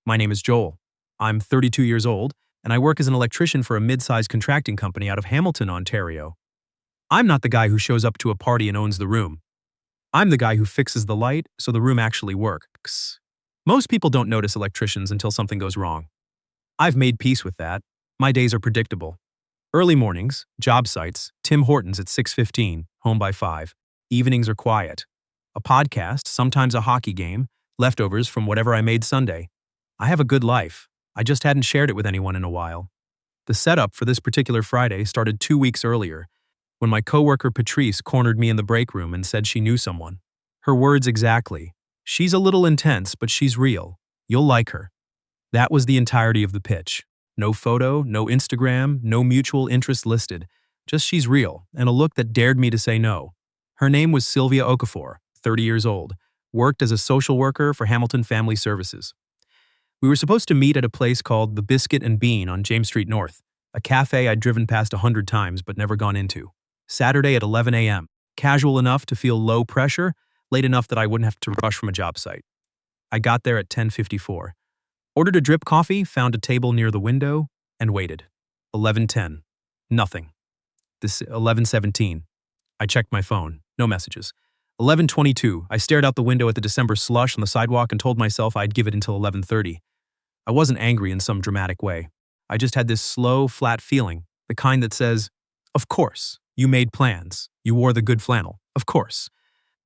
My name is Joel. I'm 32 years old, and I work as an electrician for a mid-sized contracting company out of Hamilton, Ontario. I'm not the guy who shows up to a party and owns the room. I'm the guy who fixes the light so the room actually works. Most people don't notice electricians until something goes wrong. I've made peace with that. My days are predictable. Early mornings, job sites, Tim Hortons at 6:15, home by 5. Evenings are quiet. A podcast, sometimes a hockey game, leftovers from whatever I made Sunday. I have a good life. I just hadn't shared it with anyone in a while. The setup for this particular Friday started 2 weeks earlier, when my coworker Patrice cornered me in the break room and said she knew someone. Her words exactly. She's a little intense, but she's real. You'll like her. That was the entirety of the pitch. No photo, no Instagram, no mutual interest listed. Just she's real, and a look that dared me to say no. Her name was Sylvia Okafor, 30 years old, worked as a social worker for Hamilton Family Services. We were supposed to meet at a place called The Biscuit and Bean on James Street North, a cafe I'd driven past 100 times but never gone into. Saturday at 11 a.m., casual enough to feel low pressure, late enough that I wouldn't have to rush from a job site. I got there at 10:54. Ordered a drip coffee, found a table near the window, and waited. 11:10. Nothing. This 11:17. I checked my phone. No messages. 11:22. I stared out the window at the December slush on the sidewalk and told myself I'd give it until 11:30. I wasn't angry in some dramatic way. I just had this slow, flat feeling, the kind that says, of course, you made plans. You wore the good flannel. Of course.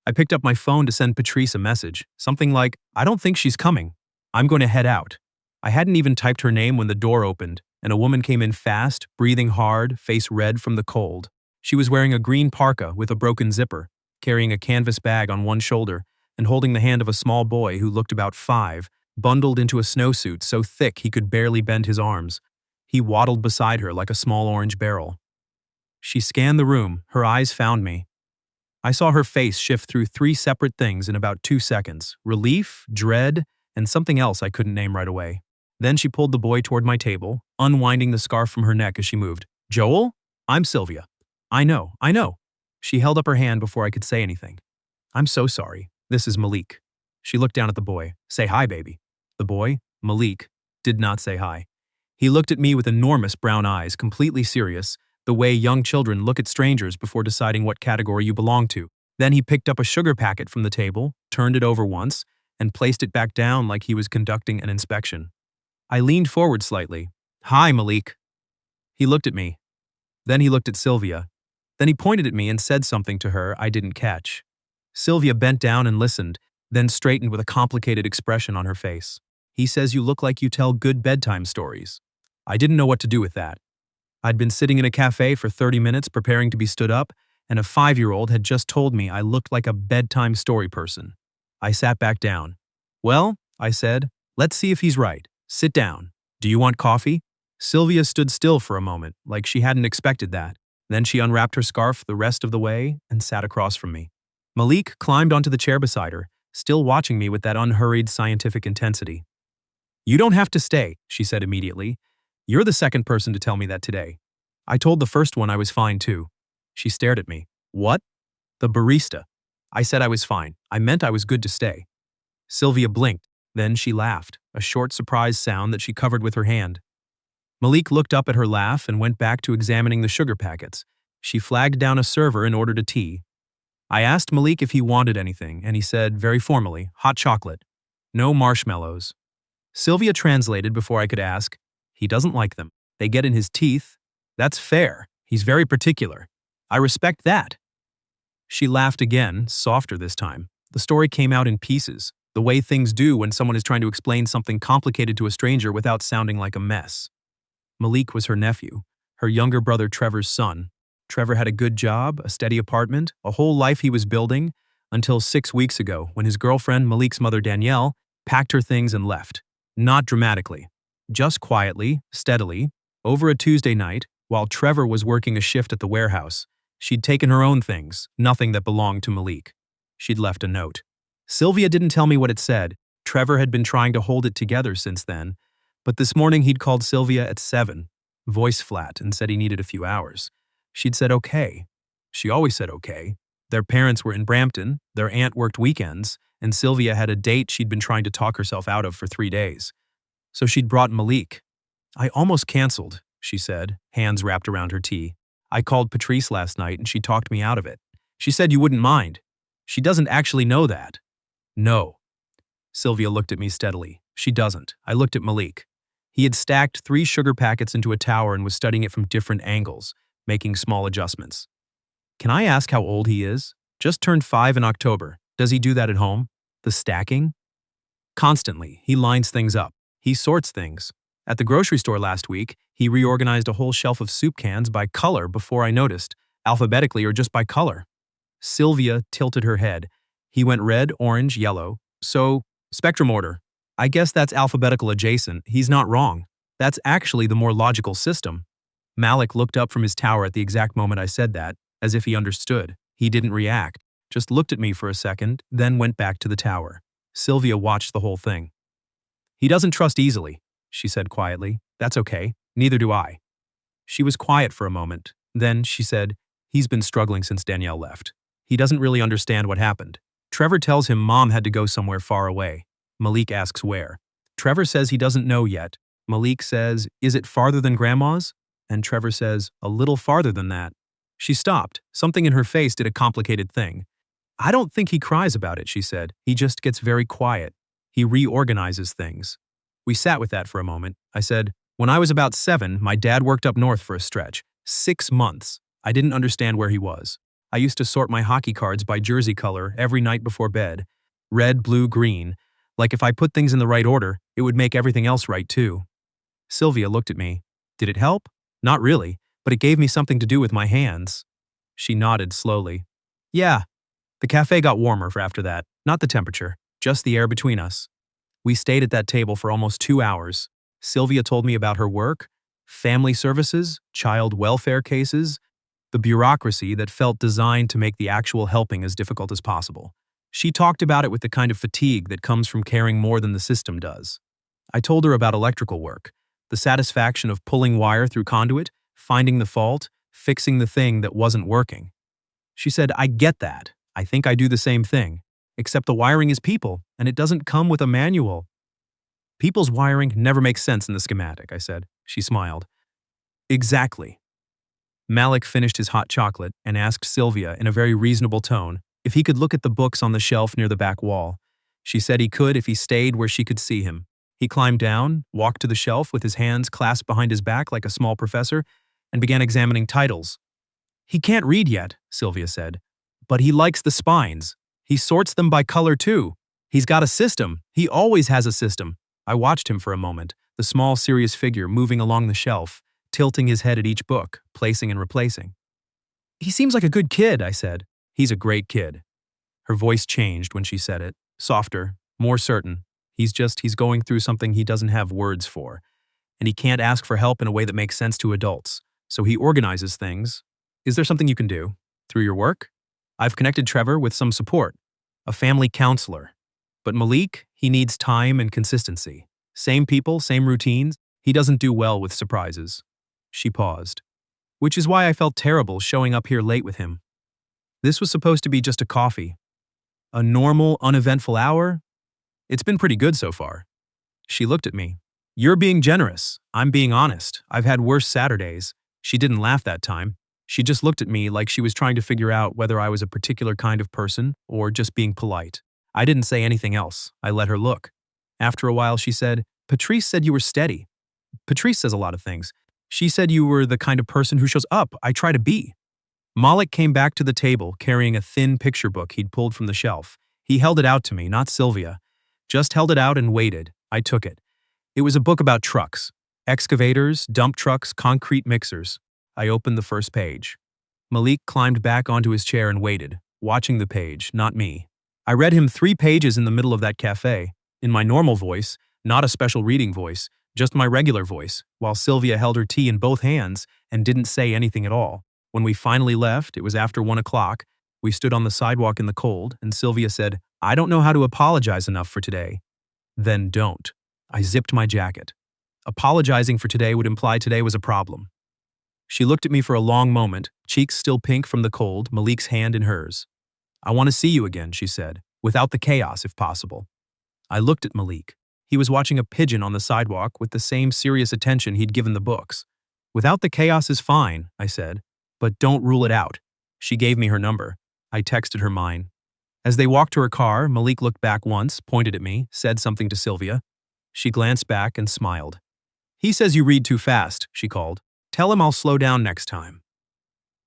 I picked up my phone to send Patrice a message, something like, I don't think she's coming. I'm going to head out. I hadn't even typed her name when the door opened, and a woman came in fast, breathing hard, face red from the cold. She was wearing a green parka with a broken zipper, carrying a canvas bag on one shoulder, and holding the hand of a small boy who looked about 5, bundled into a snowsuit so thick he could barely bend his arms. He waddled beside her like a small orange barrel. She scanned the room, her eyes found me. I saw her face shift through 3 separate things in about 2 seconds: relief, dread, and something else I couldn't name right away. Then she pulled the boy toward my table, unwinding the scarf from her neck as she moved. Joel? I'm Sylvia. I know. She held up her hand before I could say anything. I'm so sorry. This is Malik. She looked down at the boy. Say hi, baby. The boy, Malik, did not say hi. He looked at me with enormous brown eyes, completely serious, the way young children look at strangers before deciding what category you belong to. Then he picked up a sugar packet from the table, turned it over once, and placed it back down like he was conducting an inspection. I leaned forward slightly. Hi, Malik. He looked at me. Then he looked at Sylvia. Then he pointed at me and said something to her I didn't catch. Sylvia bent down and listened, then straightened with a complicated expression on her face. He says you look like you tell good bedtime stories. I didn't know what to do with that. I'd been sitting in a cafe for 30 minutes preparing to be stood up, and a 5-year-old had just told me I looked like a bedtime story person. I sat back down. Well, I said, let's see if he's right. Sit down. Do you want coffee? Sylvia stood still for a moment, like she hadn't expected that. Then she unwrapped her scarf the rest of the way and sat across from me. Malik climbed onto the chair beside her, still watching me with that unhurried scientific intensity. You don't have to stay, she said immediately. You're the second person to tell me that today. I told the first one I was fine too. She stared at me. What? The barista. I said I was fine. I meant I was good to stay. Sylvia blinked. Then she laughed, a short surprise sound that she covered with her hand. Malik looked up at her laugh and went back to examining the sugar packets. She flagged down a server and ordered a tea. I asked Malik if he wanted anything, and he said, very formally, hot chocolate. No marshmallows. Sylvia translated before I could ask. He doesn't like them. They get in his teeth. That's fair. He's very particular. I respect that. She laughed again, softer this time. The story came out in pieces, the way things do when someone is trying to explain something complicated to a stranger without sounding like a mess. Malik was her nephew, her younger brother Trevor's son. Trevor had a good job, a steady apartment, a whole life he was building, until 6 weeks ago when his girlfriend, Malik's mother Danielle, packed her things and left. Not dramatically, just quietly, steadily, over a Tuesday night, while Trevor was working a shift at the warehouse. She'd taken her own things, nothing that belonged to Malik. She'd left a note. Sylvia didn't tell me what it said. Trevor had been trying to hold it together since then, but this morning he'd called Sylvia at 7, voice flat, and said he needed a few hours. She'd said okay. She always said okay. Their parents were in Brampton, their aunt worked weekends, and Sylvia had a date she'd been trying to talk herself out of for 3 days. So she'd brought Malik. I almost canceled, she said, hands wrapped around her tea. I called Patrice last night and she talked me out of it. She said you wouldn't mind. She doesn't actually know that. No. Sylvia looked at me steadily. She doesn't. I looked at Malik. He had stacked 3 sugar packets into a tower and was studying it from different angles, making small adjustments. Can I ask how old he is? Just turned 5 in October. Does he do that at home? The stacking? Constantly. He lines things up. He sorts things. At the grocery store last week, he reorganized a whole shelf of soup cans by color before I noticed, alphabetically or just by color. Sylvia tilted her head. He went red, orange, yellow. So, spectrum order. I guess that's alphabetical adjacent. He's not wrong. That's actually the more logical system. Malik looked up from his tower at the exact moment I said that, as if he understood. He didn't react, just looked at me for a second, then went back to the tower. Sylvia watched the whole thing. He doesn't trust easily, she said quietly. That's okay. Neither do I. She was quiet for a moment. Then she said, he's been struggling since Danielle left. He doesn't really understand what happened. Trevor tells him Mom had to go somewhere far away. Malik asks where. Trevor says he doesn't know yet. Malik says, is it farther than Grandma's? And Trevor says, a little farther than that. She stopped. Something in her face did a complicated thing. I don't think he cries about it, she said. He just gets very quiet. He reorganizes things. We sat with that for a moment. I said, when I was about 7, my dad worked up north for a stretch. 6 months. I didn't understand where he was. I used to sort my hockey cards by jersey color every night before bed. Red, blue, green. Like if I put things in the right order, it would make everything else right too. Sylvia looked at me. Did it help? Not really, but it gave me something to do with my hands. She nodded slowly. Yeah. The cafe got warmer after that. Not the temperature, just the air between us. We stayed at that table for almost 2 hours. Sylvia told me about her work, family services, child welfare cases, the bureaucracy that felt designed to make the actual helping as difficult as possible. She talked about it with the kind of fatigue that comes from caring more than the system does. I told her about electrical work, the satisfaction of pulling wire through conduit, finding the fault, fixing the thing that wasn't working. She said, I get that. I think I do the same thing. Except the wiring is people, and it doesn't come with a manual. People's wiring never makes sense in the schematic, I said. She smiled. Exactly. Malik finished his hot chocolate and asked Sylvia in a very reasonable tone if he could look at the books on the shelf near the back wall. She said he could if he stayed where she could see him. He climbed down, walked to the shelf with his hands clasped behind his back like a small professor, and began examining titles. He can't read yet, Sylvia said, but he likes the spines. He sorts them by color too. He's got a system. He always has a system. I watched him for a moment, the small, serious figure moving along the shelf, tilting his head at each book, placing and replacing. He seems like a good kid, I said. He's a great kid. Her voice changed when she said it, softer, more certain. He's going through something he doesn't have words for, and he can't ask for help in a way that makes sense to adults, so he organizes things. Is there something you can do? Through your work? I've connected Trevor with some support, a family counselor. But Malik, he needs time and consistency. Same people, same routines. He doesn't do well with surprises. She paused. Which is why I felt terrible showing up here late with him. This was supposed to be just a coffee. A normal, uneventful hour? It's been pretty good so far. She looked at me. You're being generous. I'm being honest. I've had worse Saturdays. She didn't laugh that time. She just looked at me like she was trying to figure out whether I was a particular kind of person or just being polite. I didn't say anything else. I let her look. After a while, she said, Patrice said you were steady. Patrice says a lot of things. She said you were the kind of person who shows up. I try to be. Malik came back to the table carrying a thin picture book he'd pulled from the shelf. He held it out to me, not Sylvia. Just held it out and waited. I took it. It was a book about trucks. Excavators, dump trucks, concrete mixers. I opened the first page. Malik climbed back onto his chair and waited, watching the page, not me. I read him 3 pages in the middle of that cafe, in my normal voice, not a special reading voice, just my regular voice, while Sylvia held her tea in both hands and didn't say anything at all. When we finally left, it was after 1 o'clock. We stood on the sidewalk in the cold, and Sylvia said, I don't know how to apologize enough for today. Then don't. I zipped my jacket. Apologizing for today would imply today was a problem. She looked at me for a long moment, cheeks still pink from the cold, Malik's hand in hers. I want to see you again, she said, without the chaos if possible. I looked at Malik. He was watching a pigeon on the sidewalk with the same serious attention he'd given the books. Without the chaos is fine, I said, but don't rule it out. She gave me her number. I texted her mine. As they walked to her car, Malik looked back once, pointed at me, said something to Sylvia. She glanced back and smiled. He says you read too fast, she called. Tell him I'll slow down next time.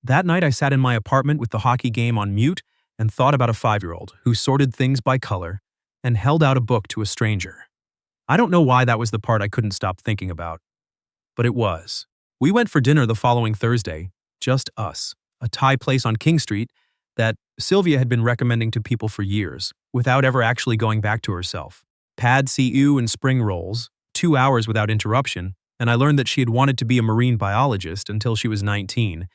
That night I sat in my apartment with the hockey game on mute and thought about a 5-year-old who sorted things by color and held out a book to a stranger. I don't know why that was the part I couldn't stop thinking about. But it was. We went for dinner the following Thursday, just us, a Thai place on King Street that Sylvia had been recommending to people for years, without ever actually going back to herself. Pad see ew and spring rolls, 2 hours without interruption, and I learned that she had wanted to be a marine biologist until she was 19,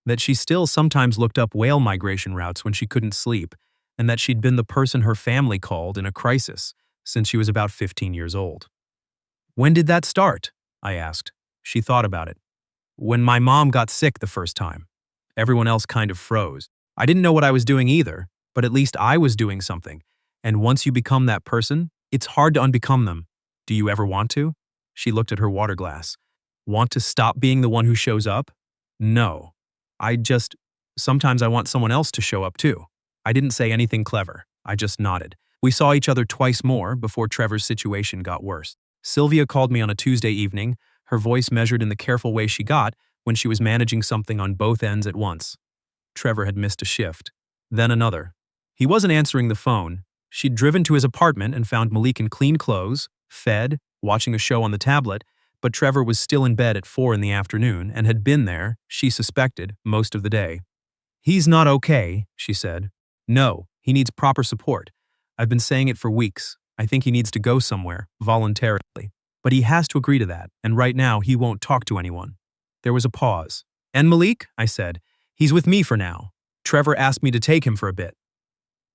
that she still sometimes looked up whale migration routes when she couldn't sleep, and that she'd been the person her family called in a crisis since she was about 15 years old. When did that start? I asked. She thought about it. When my mom got sick the first time. Everyone else kind of froze. I didn't know what I was doing either, but at least I was doing something. And once you become that person, it's hard to unbecome them. Do you ever want to? She looked at her water glass. Want to stop being the one who shows up? No. Sometimes I want someone else to show up too. I didn't say anything clever. I just nodded. We saw each other twice more before Trevor's situation got worse. Sylvia called me on a Tuesday evening, her voice measured in the careful way she got when she was managing something on both ends at once. Trevor had missed a shift. Then another. He wasn't answering the phone. She'd driven to his apartment and found Malik in clean clothes, fed, watching a show on the tablet, but Trevor was still in bed at 4 in the afternoon and had been there, she suspected, most of the day. He's not okay, she said. No, he needs proper support. I've been saying it for weeks. I think he needs to go somewhere, voluntarily. But he has to agree to that, and right now he won't talk to anyone. There was a pause. And Malik? I said. He's with me for now. Trevor asked me to take him for a bit.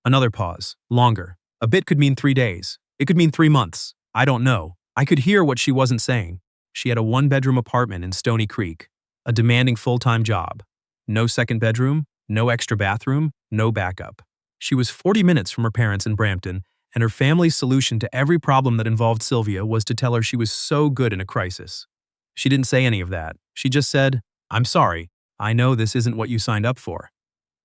Another pause. Longer. A bit could mean 3 days. It could mean 3 months. I don't know. I could hear what she wasn't saying. She had a 1-bedroom apartment in Stony Creek. A demanding full-time job. No second bedroom, no extra bathroom, no backup. She was 40 minutes from her parents in Brampton, and her family's solution to every problem that involved Sylvia was to tell her she was so good in a crisis. She didn't say any of that. She just said, I'm sorry. I know this isn't what you signed up for.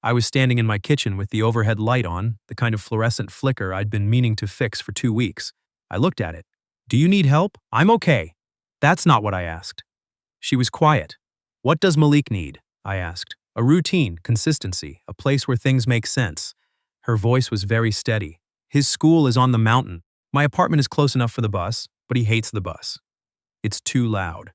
I was standing in my kitchen with the overhead light on, the kind of fluorescent flicker I'd been meaning to fix for 2 weeks. I looked at it. Do you need help? I'm okay. That's not what I asked. She was quiet. What does Malik need? I asked. A routine, consistency, a place where things make sense. Her voice was very steady. His school is on the mountain. My apartment is close enough for the bus, but he hates the bus. It's too loud.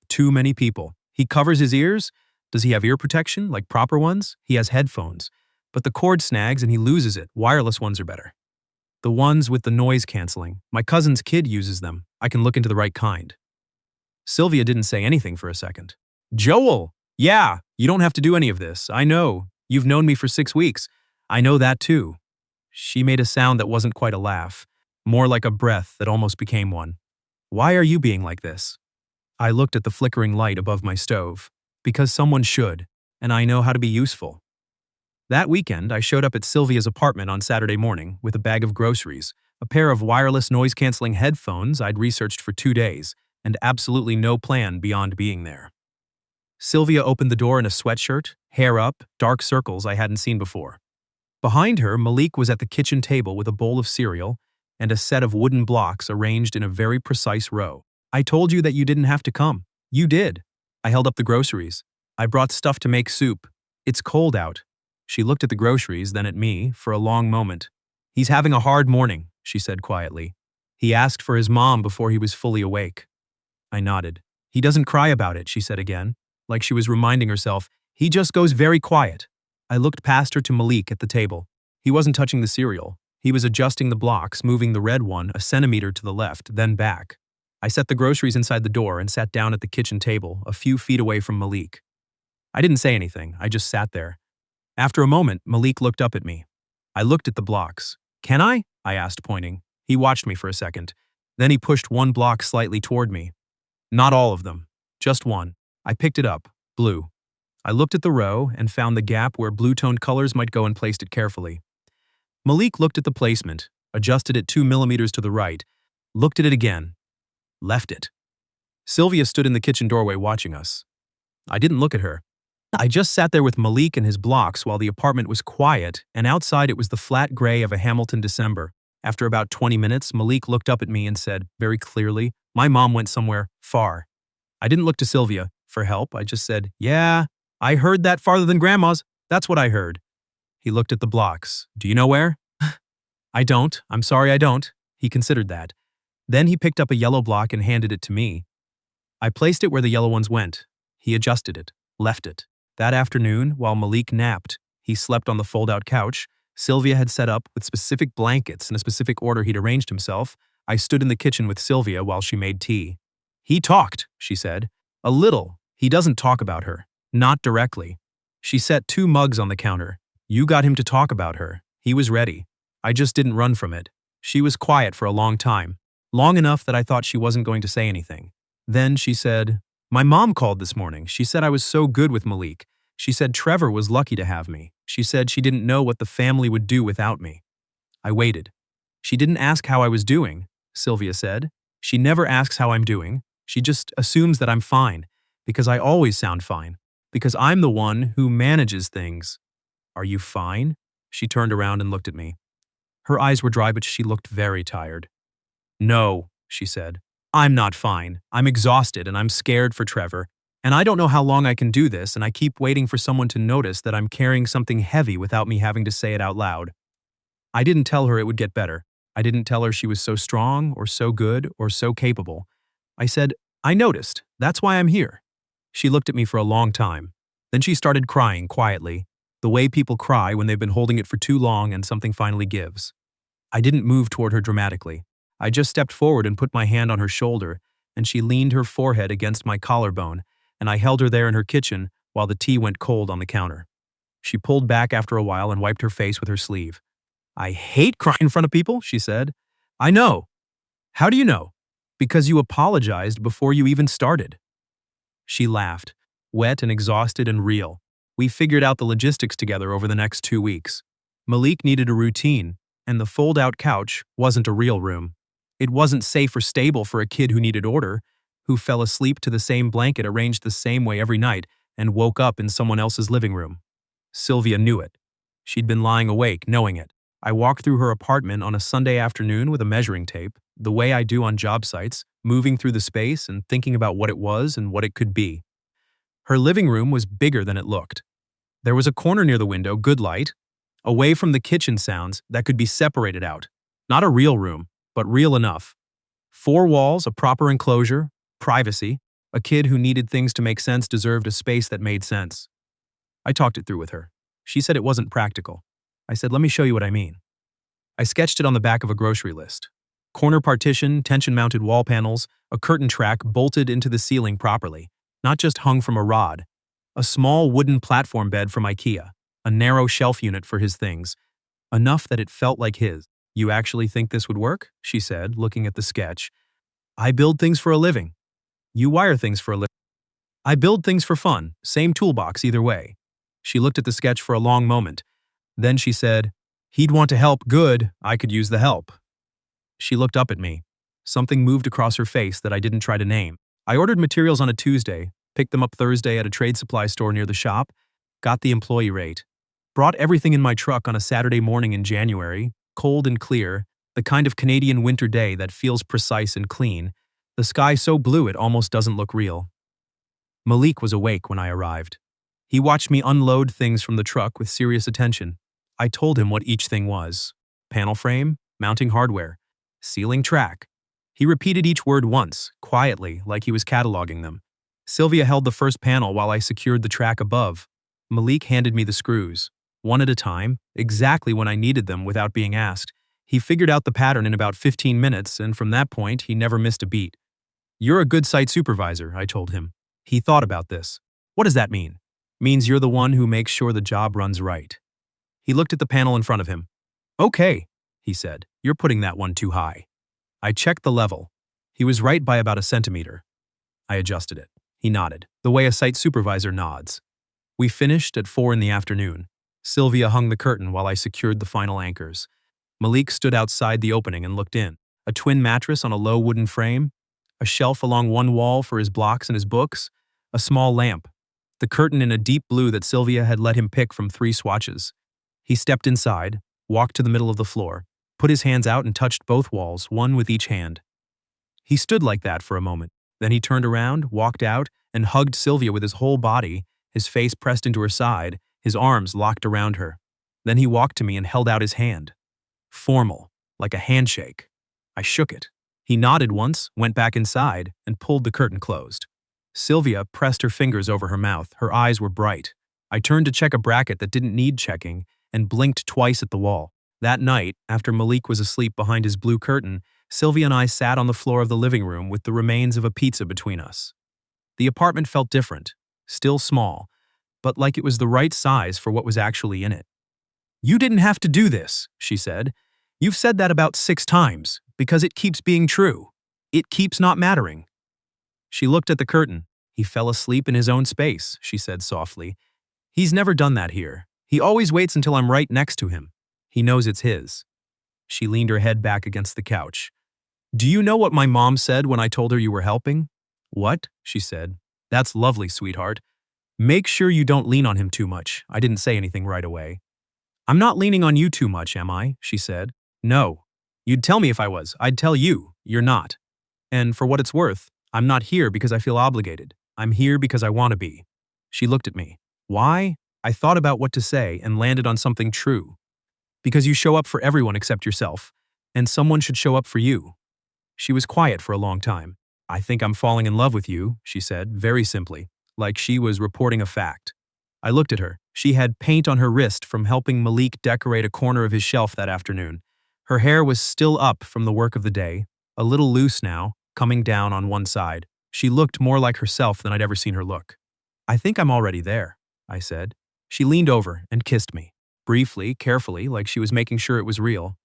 Too many people. He covers his ears. Does he have ear protection, like proper ones? He has headphones. But the cord snags and he loses it. Wireless ones are better. The ones with the noise canceling. My cousin's kid uses them. I can look into the right kind. Sylvia didn't say anything for a second. Joel! Yeah, you don't have to do any of this. I know. You've known me for 6 weeks. I know that too. She made a sound that wasn't quite a laugh, more like a breath that almost became one. Why are you being like this? I looked at the flickering light above my stove. Because someone should, and I know how to be useful. That weekend, I showed up at Sylvia's apartment on Saturday morning with a bag of groceries, a pair of wireless noise-canceling headphones I'd researched for 2 days, and absolutely no plan beyond being there. Sylvia opened the door in a sweatshirt, hair up, dark circles I hadn't seen before. Behind her, Malik was at the kitchen table with a bowl of cereal and a set of wooden blocks arranged in a very precise row. I told you that you didn't have to come. You did. I held up the groceries. I brought stuff to make soup. It's cold out. She looked at the groceries, then at me, for a long moment. He's having a hard morning, she said quietly. He asked for his mom before he was fully awake. I nodded. He doesn't cry about it, she said again, like she was reminding herself. He just goes very quiet. I looked past her to Malik at the table. He wasn't touching the cereal. He was adjusting the blocks, moving the red one a centimeter to the left, then back. I set the groceries inside the door and sat down at the kitchen table, a few feet away from Malik. I didn't say anything, I just sat there. After a moment, Malik looked up at me. I looked at the blocks. Can I? I asked, pointing. He watched me for a second. Then he pushed one block slightly toward me. Not all of them, just one. I picked it up, blue. I looked at the row and found the gap where blue-toned colors might go and placed it carefully. Malik looked at the placement, adjusted it 2 millimeters to the right, looked at it again, left it. Sylvia stood in the kitchen doorway watching us. I didn't look at her. I just sat there with Malik and his blocks while the apartment was quiet, and outside it was the flat gray of a Hamilton December. After about 20 minutes, Malik looked up at me and said, very clearly, "My mom went somewhere far." I didn't look to Sylvia for help. I just said, "Yeah, I heard that farther than Grandma's. That's what I heard." He looked at the blocks. "Do you know where?" "I don't. I'm sorry, I don't." He considered that. Then he picked up a yellow block and handed it to me. I placed it where the yellow ones went. He adjusted it, left it. That afternoon, while Malik napped, he slept on the fold-out couch. Sylvia had set up with specific blankets in a specific order he'd arranged himself. I stood in the kitchen with Sylvia while she made tea. "He talked," she said. "A little. He doesn't talk about her. Not directly." She set 2 mugs on the counter. "You got him to talk about her. He was ready. I just didn't run from it." She was quiet for a long time. Long enough that I thought she wasn't going to say anything. Then she said, "My mom called this morning. She said I was so good with Malik. She said Trevor was lucky to have me. She said she didn't know what the family would do without me." I waited. "She didn't ask how I was doing," Sylvia said. "She never asks how I'm doing. She just assumes that I'm fine, because I always sound fine, because I'm the one who manages things." "Are you fine?" She turned around and looked at me. Her eyes were dry, but she looked very tired. "No," she said. "I'm not fine. I'm exhausted and I'm scared for Trevor. And I don't know how long I can do this, and I keep waiting for someone to notice that I'm carrying something heavy without me having to say it out loud." I didn't tell her it would get better. I didn't tell her she was so strong or so good or so capable. I said, "I noticed. That's why I'm here." She looked at me for a long time. Then she started crying quietly, the way people cry when they've been holding it for too long and something finally gives. I didn't move toward her dramatically. I just stepped forward and put my hand on her shoulder, and she leaned her forehead against my collarbone, and I held her there in her kitchen while the tea went cold on the counter. She pulled back after a while and wiped her face with her sleeve. "I hate crying in front of people," she said. "I know." "How do you know?" "Because you apologized before you even started." She laughed, wet and exhausted and real. We figured out the logistics together over the next 2 weeks. Malik needed a routine, and the fold-out couch wasn't a real room. It wasn't safe or stable for a kid who needed order, who fell asleep to the same blanket arranged the same way every night and woke up in someone else's living room. Sylvia knew it. She'd been lying awake, knowing it. I walked through her apartment on a Sunday afternoon with a measuring tape, the way I do on job sites, moving through the space and thinking about what it was and what it could be. Her living room was bigger than it looked. There was a corner near the window, good light, away from the kitchen sounds that could be separated out. Not a real room, but real enough. 4 walls, a proper enclosure, privacy. A kid who needed things to make sense deserved a space that made sense. I talked it through with her. She said it wasn't practical. I said, "Let me show you what I mean." I sketched it on the back of a grocery list. Corner partition, tension-mounted wall panels, a curtain track bolted into the ceiling properly, not just hung from a rod. A small wooden platform bed from IKEA, a narrow shelf unit for his things, enough that it felt like his. "You actually think this would work?" she said, looking at the sketch. "I build things for a living. You wire things for a living. I build things for fun, same toolbox either way." She looked at the sketch for a long moment. Then she said, "He'd want to help, good, I could use the help." She looked up at me. Something moved across her face that I didn't try to name. I ordered materials on a Tuesday, picked them up Thursday at a trade supply store near the shop, got the employee rate, brought everything in my truck on a Saturday morning in January, cold and clear, the kind of Canadian winter day that feels precise and clean, the sky so blue it almost doesn't look real. Malik was awake when I arrived. He watched me unload things from the truck with serious attention. I told him what each thing was. Panel frame, mounting hardware, ceiling track. He repeated each word once, quietly, like he was cataloging them. Sylvia held the first panel while I secured the track above. Malik handed me the screws, one at a time, exactly when I needed them without being asked. He figured out the pattern in about 15 minutes, and from that point, he never missed a beat. "You're a good site supervisor," I told him. He thought about this. "What does that mean?" "Means you're the one who makes sure the job runs right." He looked at the panel in front of him. "Okay," he said, "you're putting that one too high." I checked the level. He was right by about a centimeter. I adjusted it. He nodded, the way a site supervisor nods. We finished at 4 in the afternoon. Sylvia hung the curtain while I secured the final anchors. Malik stood outside the opening and looked in. A twin mattress on a low wooden frame, a shelf along one wall for his blocks and his books, a small lamp, the curtain in a deep blue that Sylvia had let him pick from 3 swatches. He stepped inside, walked to the middle of the floor, put his hands out and touched both walls, one with each hand. He stood like that for a moment. Then he turned around, walked out, and hugged Sylvia with his whole body, his face pressed into her side, his arms locked around her. Then he walked to me and held out his hand. Formal, like a handshake. I shook it. He nodded once, went back inside, and pulled the curtain closed. Sylvia pressed her fingers over her mouth. Her eyes were bright. I turned to check a bracket that didn't need checking and blinked twice at the wall. That night, after Malik was asleep behind his blue curtain, Sylvia and I sat on the floor of the living room with the remains of a pizza between us. The apartment felt different, still small, but like it was the right size for what was actually in it. "You didn't have to do this," she said. "You've said that about 6 times, because it keeps being true. It keeps not mattering." She looked at the curtain. "He fell asleep in his own space," she said softly. "He's never done that here. He always waits until I'm right next to him. He knows it's his." She leaned her head back against the couch. "Do you know what my mom said when I told her you were helping?" "What?" she said. "That's lovely, sweetheart. Make sure you don't lean on him too much." I didn't say anything right away. "I'm not leaning on you too much, am I?" she said. "No. You'd tell me if I was. I'd tell you. You're not. And for what it's worth, I'm not here because I feel obligated. I'm here because I want to be." She looked at me. "Why?" I thought about what to say and landed on something true. "Because you show up for everyone except yourself, and someone should show up for you." She was quiet for a long time. "I think I'm falling in love with you," she said, very simply, like she was reporting a fact. I looked at her. She had paint on her wrist from helping Malik decorate a corner of his shelf that afternoon. Her hair was still up from the work of the day, a little loose now, coming down on one side. She looked more like herself than I'd ever seen her look. "I think I'm already there," I said. She leaned over and kissed me, briefly, carefully, like she was making sure it was real.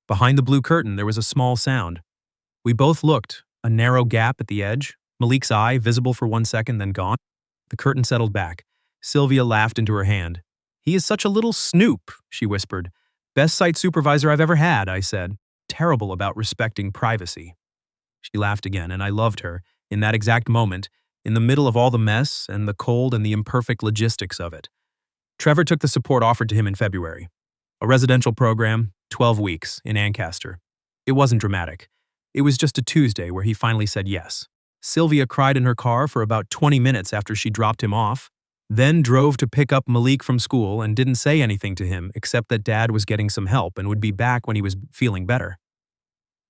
Behind the blue curtain, there was a small sound. We both looked, a narrow gap at the edge, Malik's eye visible for 1 second, then gone. The curtain settled back. Sylvia laughed into her hand. "He is such a little snoop," she whispered. "Best site supervisor I've ever had," I said. "Terrible about respecting privacy." She laughed again, and I loved her, in that exact moment, in the middle of all the mess and the cold and the imperfect logistics of it. Trevor took the support offered to him in February. A residential program, 12 weeks, in Ancaster. It wasn't dramatic. It was just a Tuesday where he finally said yes. Sylvia cried in her car for about 20 minutes after she dropped him off, then drove to pick up Malik from school and didn't say anything to him except that Dad was getting some help and would be back when he was feeling better.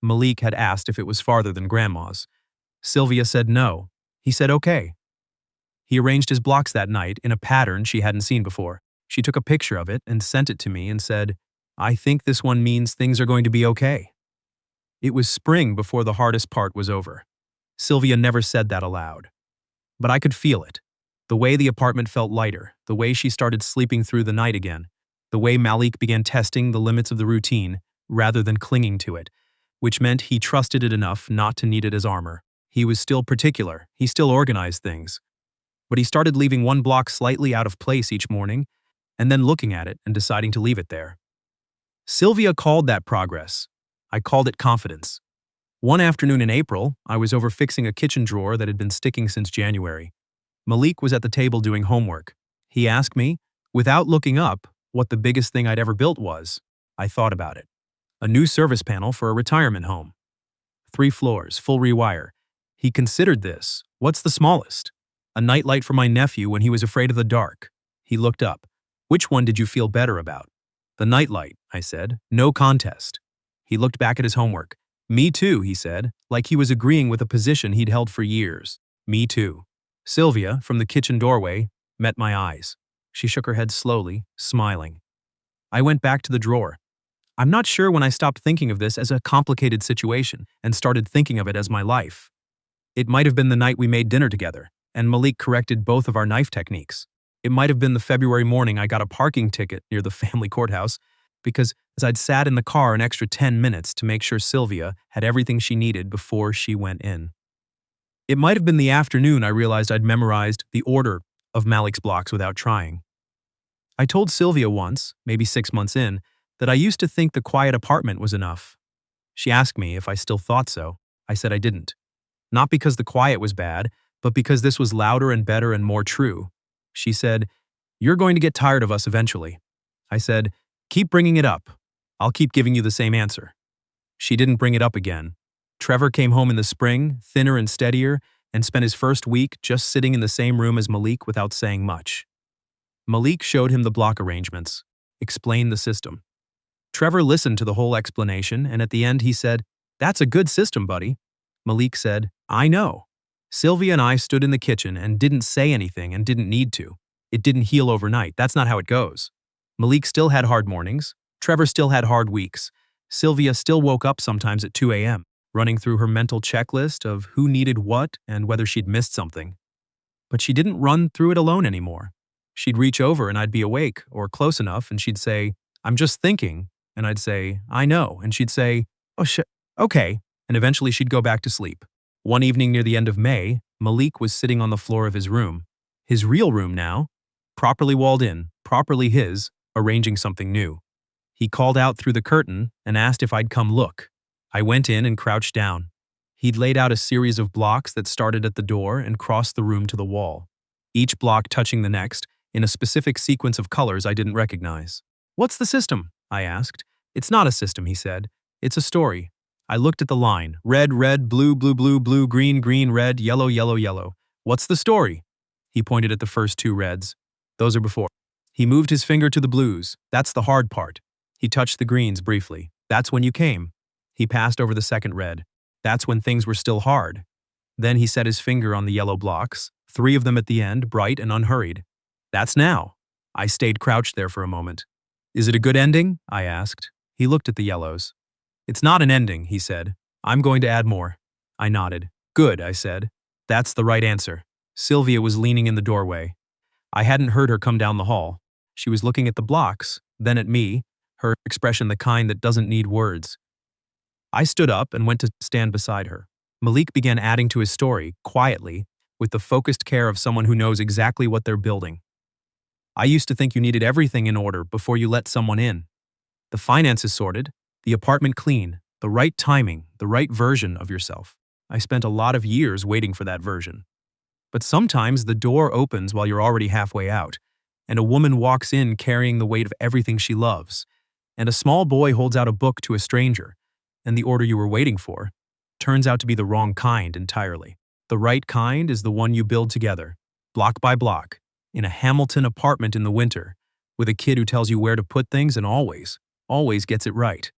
Malik had asked if it was farther than Grandma's. Sylvia said no. He said okay. He arranged his blocks that night in a pattern she hadn't seen before. She took a picture of it and sent it to me and said, "I think this one means things are going to be okay." It was spring before the hardest part was over. Sylvia never said that aloud. But I could feel it. The way the apartment felt lighter, the way she started sleeping through the night again, the way Malik began testing the limits of the routine rather than clinging to it, which meant he trusted it enough not to need it as armor. He was still particular, he still organized things. But he started leaving one block slightly out of place each morning, and then looking at it and deciding to leave it there. Sylvia called that progress. I called it confidence. One afternoon in April, I was over fixing a kitchen drawer that had been sticking since January. Malik was at the table doing homework. He asked me, without looking up, what the biggest thing I'd ever built was. I thought about it. A new service panel for a retirement home. 3 floors, full rewire. He considered this. What's the smallest? A nightlight for my nephew when he was afraid of the dark. He looked up. Which one did you feel better about? The nightlight, I said. No contest. He looked back at his homework. Me too, he said, like he was agreeing with a position he'd held for years. Me too. Sylvia, from the kitchen doorway, met my eyes. She shook her head slowly, smiling. I went back to the drawer. I'm not sure when I stopped thinking of this as a complicated situation and started thinking of it as my life. It might have been the night we made dinner together, and Malik corrected both of our knife techniques. It might have been the February morning I got a parking ticket near the family courthouse, because as I'd sat in the car an extra 10 minutes to make sure Sylvia had everything she needed before she went in. It might have been the afternoon I realized I'd memorized the order of Malik's blocks without trying. I told Sylvia once, maybe 6 months in, that I used to think the quiet apartment was enough. She asked me if I still thought so. I said I didn't. Not because the quiet was bad, but because this was louder and better and more true. She said, "You're going to get tired of us eventually." I said, "Keep bringing it up. I'll keep giving you the same answer." She didn't bring it up again. Trevor came home in the spring, thinner and steadier, and spent his first week just sitting in the same room as Malik without saying much. Malik showed him the block arrangements, explained the system. Trevor listened to the whole explanation, and at the end he said, "That's a good system, buddy." Malik said, "I know." Sylvia and I stood in the kitchen and didn't say anything and didn't need to. It didn't heal overnight. That's not how it goes. Malik still had hard mornings. Trevor still had hard weeks. Sylvia still woke up sometimes at 2 a.m., running through her mental checklist of who needed what and whether she'd missed something. But she didn't run through it alone anymore. She'd reach over and I'd be awake or close enough and she'd say, "I'm just thinking." And I'd say, "I know." And she'd say, "Oh, okay." And eventually she'd go back to sleep. One evening near the end of May, Malik was sitting on the floor of his real room now, properly walled in, properly his, arranging something new. He called out through the curtain and asked if I'd come look. I went in and crouched down. He'd laid out a series of blocks that started at the door and crossed the room to the wall, each block touching the next in a specific sequence of colors I didn't recognize. "What's the system?" I asked. "It's not a system," he said. "It's a story." I looked at the line. Red, red, blue, blue, blue, blue, green, green, red, yellow, yellow, yellow. "What's the story?" He pointed at the first two reds. "Those are before." He moved his finger to the blues. "That's the hard part." He touched the greens briefly. "That's when you came." He passed over the second red. "That's when things were still hard." Then he set his finger on the yellow blocks, three of them at the end, bright and unhurried. "That's now." I stayed crouched there for a moment. "Is it a good ending?" I asked. He looked at the yellows. "It's not an ending," he said. "I'm going to add more." I nodded. "Good," I said. "That's the right answer." Sylvia was leaning in the doorway. I hadn't heard her come down the hall. She was looking at the blocks, then at me, her expression the kind that doesn't need words. I stood up and went to stand beside her. Malik began adding to his story, quietly, with the focused care of someone who knows exactly what they're building. "I used to think you needed everything in order before you let someone in. The finances sorted, the apartment clean, the right timing, the right version of yourself. I spent a lot of years waiting for that version. But sometimes the door opens while you're already halfway out, and a woman walks in carrying the weight of everything she loves, and a small boy holds out a book to a stranger, and the order you were waiting for turns out to be the wrong kind entirely. The right kind is the one you build together, block by block, in a Hamilton apartment in the winter, with a kid who tells you where to put things and always gets it right.